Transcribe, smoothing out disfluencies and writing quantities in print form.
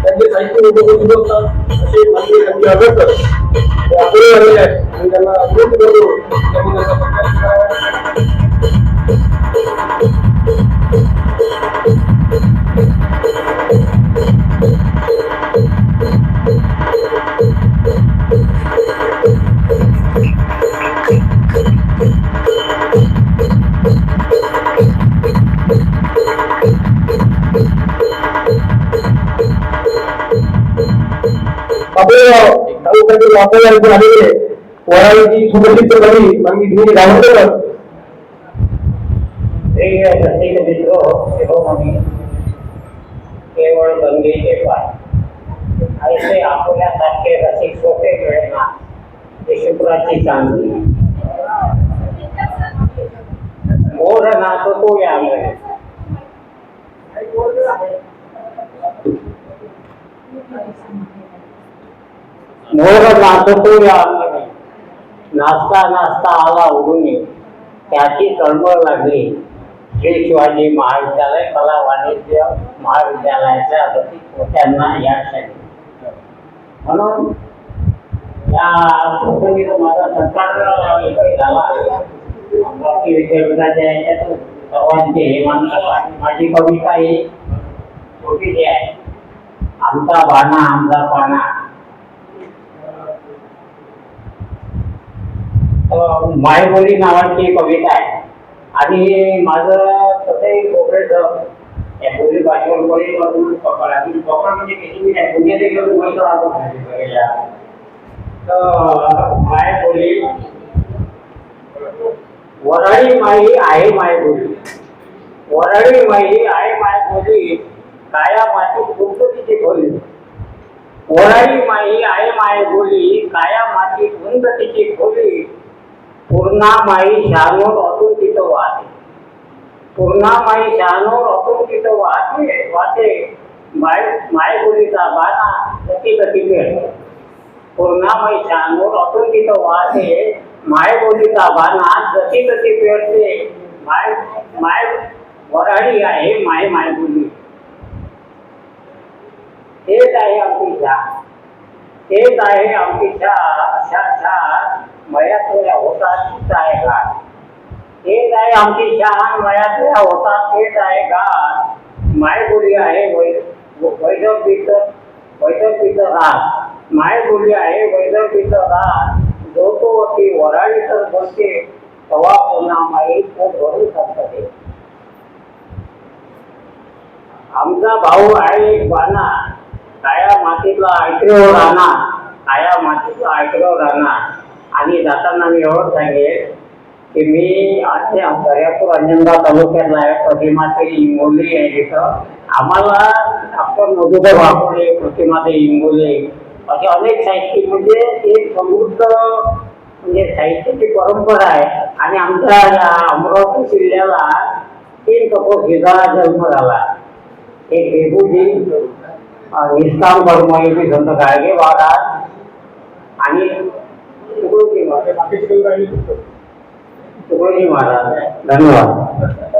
त्यांचे साहित्य उपयोगतात असे माहिती त्यांची आढळतात अपुरे झालेले आहेत आणि त्यांना विरोध करतो त्यांनी वराळीची सुप्रसिद्ध कवी मानवी गावकर रसिक मित्रो शिरोमणी केवळ गंगेचे पाय ऐसे आपल्यासारखे रसिक सोपे मिळेना ते शुक्राची चांदणी मोर नाचतो या मोर नाचतो या अंगणी नाचता नाचता आला उडून त्याची तळमळ लागली श्री शिवाजी महाविद्यालय कला वाणिज्य महाविद्यालयाच्या रसिक या क्षणी म्हणून या प्रसंगी माझा संस्कार झाला अमरावती विद्यापीठाच्या याच्यातून सर्वांचे हे मानतात माझी कविता ही छोटीशी आहे आमचा बाणा आमचा पाना मायबोली नावाची कविता आहे आणि माझं तसंही प्रोग्रेस या बोली भाषेवर बोलीमधून पकड म्हणजे किती नाही पुणे देखील बोलत राहतो तर मायबोली वराळी माई आहे मायबोली वराळी माई आहे मायबोली काया माती गुंततीची खोली वराळी माई आहे मायबोली काया माती गुंततीची खोली पूर्णा माई शहाणूर असून तिथं वाहते पूर्णा माई शहाणूर असून तिथं वाहते मायबोलीचा बाणा गती गती मिळतो पूर्णा माई शहाणूर असून तिथं वाहते मायबोलीचा बाणा गती गती मिळते माय वराळी आहे मायबोली तेच आहे आमची शाळा तेच आहे आमची शाळा मयातल्या होता तीच आहे घाट तेच आहे आमची शान मयातल्या होता तेच आहे घाट मायबोली आहे वैदर्भीचं रात मायबोली आहे वैदर्भीचं रात जो तो अशी वराळी तर बोलते तवा पुन्हा माई तो भरू शकते आमचा भाऊ आहे एक बाणा काया मातीतला ऐकलो राहणार काया मातीतला ऐकलो राहणार आणि जाताना मी एवढं सांगेल की मी दर्यापूर अंजनगाव तालुक्यातला आहे प्रतिमाते इंगोली आहे तिथं आम्हाला डॉक्टर मधुकर वाकोडे प्रतिमाते इंगोले असे अनेक साहित्यिक म्हणजे एक समृद्ध म्हणजे साहित्याची परंपरा आहे आणि आमच्या या अमरावती जिल्ह्याला 3 तपोशिला जन्म झाला एक देहूजी निष्काम कर्मयोगी संत गाडगे महाराज आणि तुकडोजी महाराज धन्यवाद.